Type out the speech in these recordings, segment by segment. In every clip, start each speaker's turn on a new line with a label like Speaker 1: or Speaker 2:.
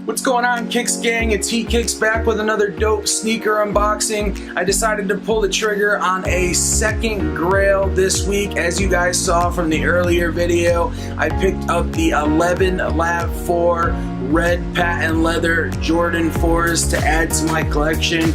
Speaker 1: What's going on, Kicks Gang? It's Kicks back with another dope sneaker unboxing. I decided to pull the trigger on a second grail this week. As you guys saw from the earlier video, I picked up the 11 Lab 4 red patent leather Jordan 4s to add to my collection.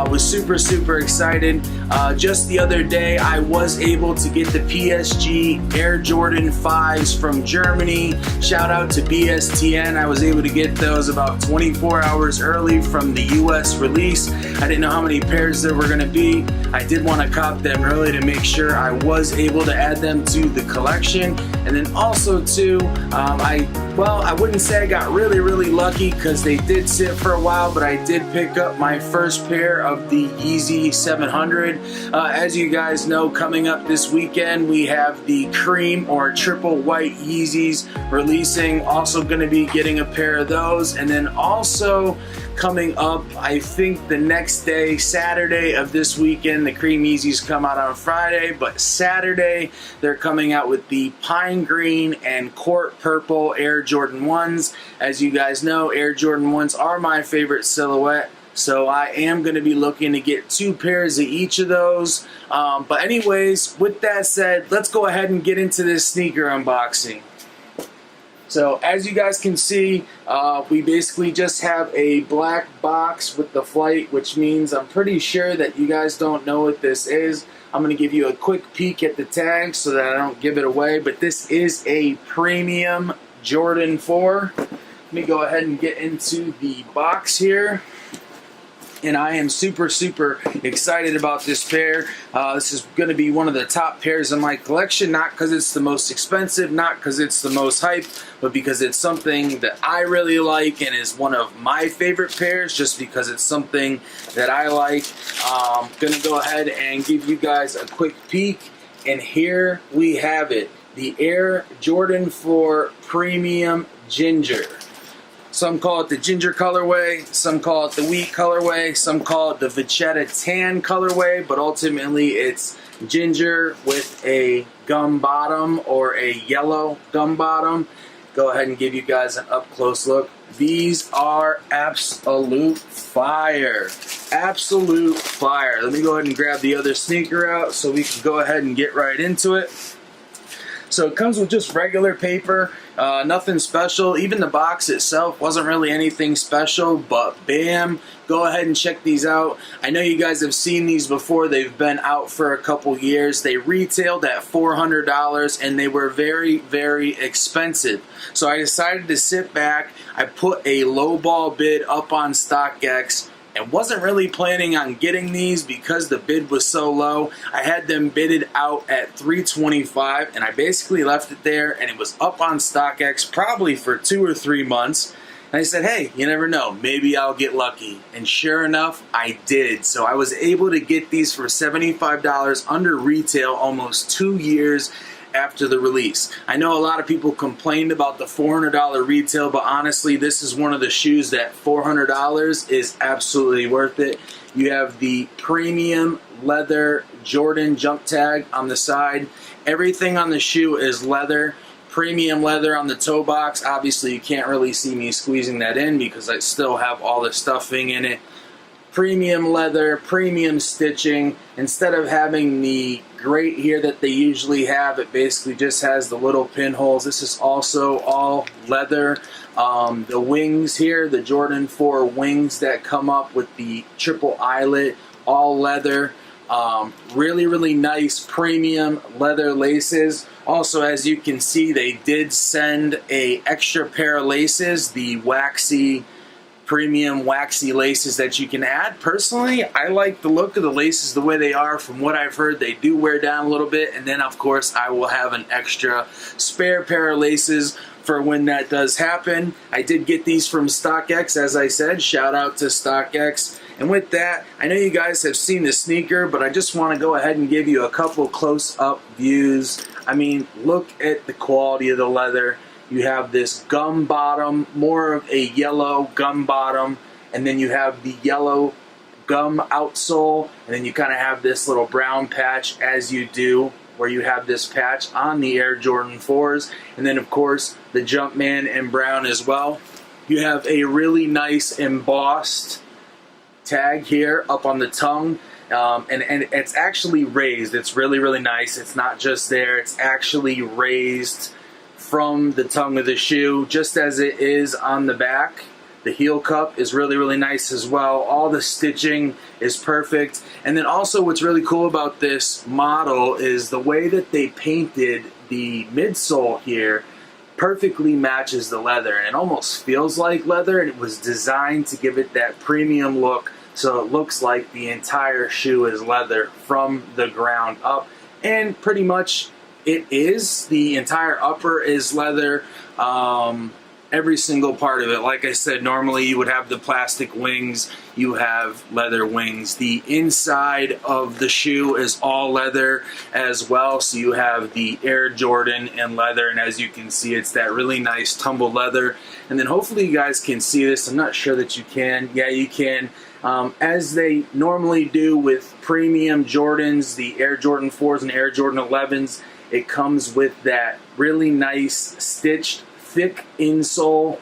Speaker 1: Was super excited. Just the other day, I was able to get the PSG Air Jordan 5s from Germany. Shout out to BSTN. I was able to get those about 24 hours early from the US release. I didn't know how many pairs there were going to be. I did want to cop them early to make sure I was able to add them to the collection. And then also too, I wouldn't say I got really lucky because they did sit for a while, but I did pick up my first pair of the Yeezy 700. As you guys know, coming up this weekend we have the cream or triple white Yeezys releasing. Also going to be getting a pair of those, and then also coming up, I think the next day, Saturday of this weekend, the cream Yeezys come out on Friday, but Saturday they're coming out with the pine green and court purple Air Jordan 1s. As you guys know, Air Jordan 1s are my favorite silhouette, so I am going to be looking to get 2 pairs of each of those. But anyways, with that said, let's go ahead and get into this sneaker unboxing. So as you guys can see, we basically just have a black box with the flight, which means I'm pretty sure that you guys don't know what this is. I'm going to give you a quick peek at the tag so that I don't give it away, but this is a premium Jordan 4. Let me go ahead and get into the box here. And I am super excited about this pair. This is going to be one of the top pairs in my collection, not because it's the most expensive, not because it's the most hype, but because it's something that I really like and is one of my favorite pairs, just because it's something that I like. I'm going to go ahead and give you guys a quick peek, and here we have it, the Air Jordan 4 Premium Ginger. Some call it the ginger colorway, some call it the wheat colorway, some call it the Vachetta tan colorway, but ultimately it's ginger with a gum bottom or a yellow gum bottom. Go ahead and give you guys an up close look. These are absolute fire. Absolute fire. Let me go ahead and grab the other sneaker out so we can go ahead and get right into it. So it comes with just regular paper, nothing special. Even the box itself wasn't really anything special, but bam, go ahead and check these out. I know you guys have seen these before. They've been out for a couple years. They retailed at $400 and they were very expensive. So I decided to sit back. I put a lowball bid up on StockX and wasn't really planning on getting these because the bid was so low. I had them bidded out at $325 and I basically left it there, and it was up on StockX probably for 2 or 3 months. And I said, hey, you never know, maybe I'll get lucky. And sure enough, I did. So I was able to get these for $75 under retail almost 2 years after the release. I know a lot of people complained about the $400 retail, but honestly, this is one of the shoes that $400 is absolutely worth it. You have the premium leather Jordan jump tag on the side. Everything on the shoe is leather. Premium leather on the toe box. Obviously, you can't really see me squeezing that in because I still have all the stuffing in it. Premium leather, premium stitching. Instead of having the grate here that they usually have, it basically just has the little pinholes. This is also all leather. The wings here, the Jordan 4 wings that come up with the triple eyelet, all leather. Really nice premium leather laces. Also, as you can see, they did send a extra pair of laces, the premium waxy laces that you can add. Personally, I like the look of the laces the way they are. From what I've heard, they do wear down a little bit, and then of course I will have an extra spare pair of laces for when that does happen. I did get these from StockX, as I said. Shout out to StockX. And with that, I know you guys have seen the sneaker, but I just want to go ahead and give you a couple close-up views. I mean, look at the quality of the leather. You have this gum bottom, more of a yellow gum bottom, and then you have the yellow gum outsole, and then you kind of have this little brown patch as you do, where you have this patch on the Air Jordan 4s, and then of course the Jumpman in brown as well. You have a really nice embossed tag here up on the tongue, and it's actually raised. It's really, really nice. It's not just there, it's actually raised from the tongue of the shoe, just as it is on the back. The heel cup is really, really nice as well. All the stitching is perfect. And then also what's really cool about this model is the way that they painted the midsole here perfectly matches the leather. And it almost feels like leather, and it was designed to give it that premium look, so it looks like the entire shoe is leather from the ground up. And pretty much it is. The entire upper is leather. Every single part of it. Like I said, normally you would have the plastic wings, you have leather wings. The inside of the shoe is all leather as well, so you have the Air Jordan and leather, and as you can see, it's that really nice tumbled leather. And then hopefully you guys can see this. I'm not sure that you can. Yeah, you can. As they normally do with premium Jordans, the Air Jordan 4s and Air Jordan 11s, it comes with that really nice stitched thick insole.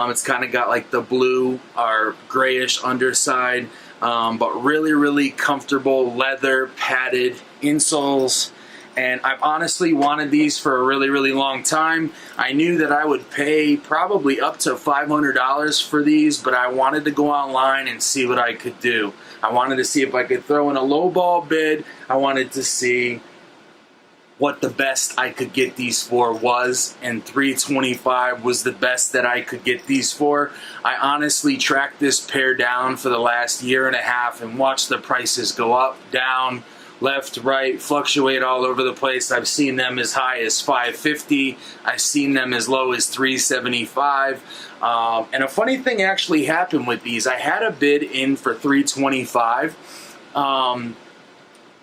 Speaker 1: It's kind of got like the blue or grayish underside, but really, really comfortable leather padded insoles. And I've honestly wanted these for a really, really long time. I knew that I would pay probably up to $500 for these, but I wanted to go online and see what I could do. I wanted to see if I could throw in a lowball bid. I wanted to see what the best I could get these for was, and $325 was the best that I could get these for. I honestly tracked this pair down for the last year and a half and watched the prices go up, down, left, right, fluctuate all over the place. I've seen them as high as $550. I've seen them as low as $375. And a funny thing actually happened with these. I had a bid in for $325.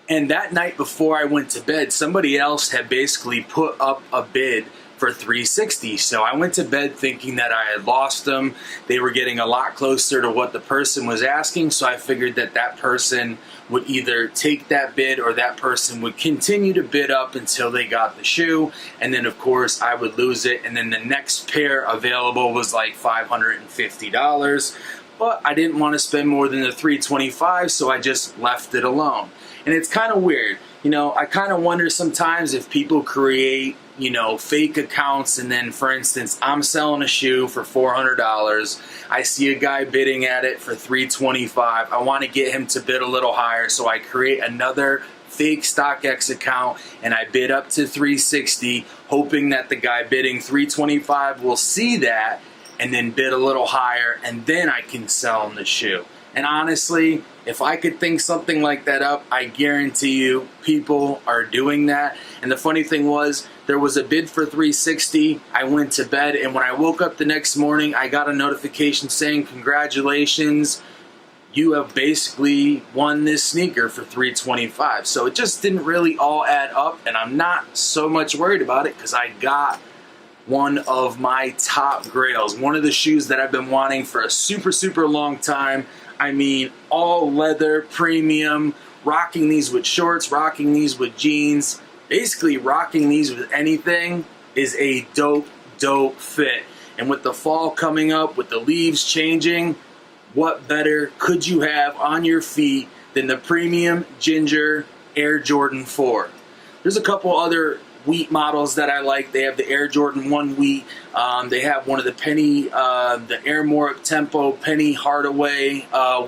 Speaker 1: And that night before I went to bed, somebody else had basically put up a bid for $360. So I went to bed thinking that I had lost them. They were getting a lot closer to what the person was asking, so I figured that that person would either take that bid or that person would continue to bid up until they got the shoe, and then of course I would lose it, and then the next pair available was like $550. But I didn't want to spend more than the $325, so I just left it alone. And it's kind of weird. You know, I kind of wonder sometimes if people create, you know, fake accounts, and then, for instance, I'm selling a shoe for $400. I see a guy bidding at it for $325. I want to get him to bid a little higher, so I create another fake StockX account and I bid up to $360, hoping that the guy bidding $325 will see that and then bid a little higher, and then I can sell him the shoe. And honestly, if I could think something like that up, I guarantee you people are doing that. And the funny thing was, there was a bid for $360. I went to bed, and when I woke up the next morning, I got a notification saying, congratulations, you have basically won this sneaker for $325. So it just didn't really all add up, and I'm not so much worried about it because I got one of my top grails, one of the shoes that I've been wanting for a super, super long time. I mean, all leather, premium, rocking these with shorts, rocking these with jeans, basically rocking these with anything is a dope, dope fit. And with the fall coming up, with the leaves changing, what better could you have on your feet than the premium Ginger Air Jordan 4? There's a couple other wheat models that I like. They have the Air Jordan 1 wheat. They have one of the the Air More Tempo Penny Hardaway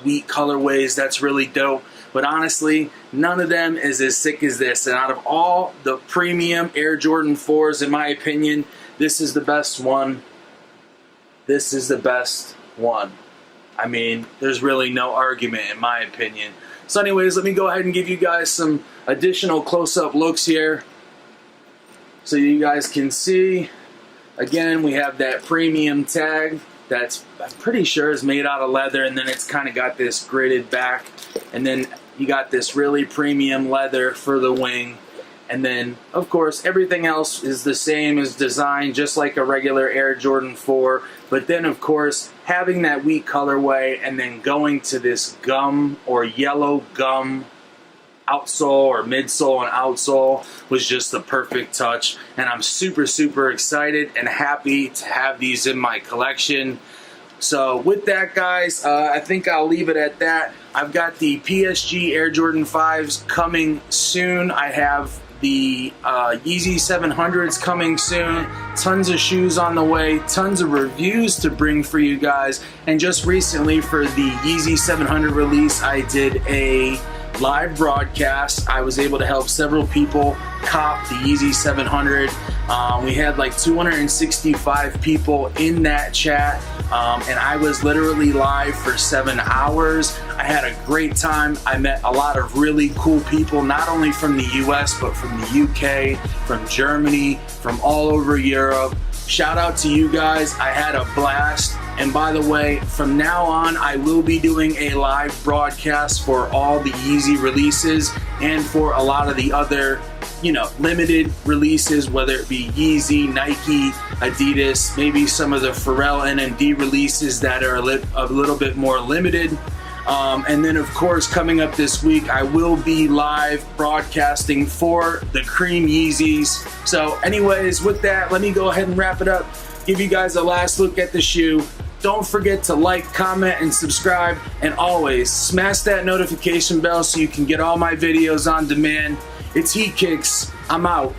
Speaker 1: wheat colorways. That's really dope. But honestly, none of them is as sick as this. And out of all the premium Air Jordan 4s, in my opinion, this is the best one. This is the best one. I mean, there's really no argument in my opinion. So anyways, let me go ahead and give you guys some additional close-up looks here, so you guys can see. Again, we have that premium tag that's, I'm pretty sure, is made out of leather, and then it's kind of got this gridded back, and then you got this really premium leather for the wing, and then of course everything else is the same as design, just like a regular Air Jordan 4, but then of course having that wheat colorway and then going to this gum or yellow gum outsole or midsole and outsole was just the perfect touch, and I'm super, super excited and happy to have these in my collection. So with that, guys, I think I'll leave it at that. I've got the PSG Air Jordan 5s coming soon. I have the Yeezy 700s coming soon. Tons of shoes on the way, tons of reviews to bring for you guys. And just recently for the Yeezy 700 release, I did a live broadcast. I was able to help several people cop the Yeezy 700. We had like 265 people in that chat, and I was literally live for 7 hours. I had a great time. I met a lot of really cool people, not only from the US, but from the UK, from Germany, from all over Europe. Shout out to you guys. I had a blast. And by the way, from now on, I will be doing a live broadcast for all the Yeezy releases and for a lot of the other, limited releases, whether it be Yeezy, Nike, Adidas, maybe some of the Pharrell NMD releases that are a little bit more limited. And then, of course, coming up this week, I will be live broadcasting for the Cream Yeezys. So anyways, with that, let me go ahead and wrap it up. Give you guys a last look at the shoe. Don't forget to like, comment, and subscribe. And always smash that notification bell so you can get all my videos on demand. It's Heat Kicks. I'm out.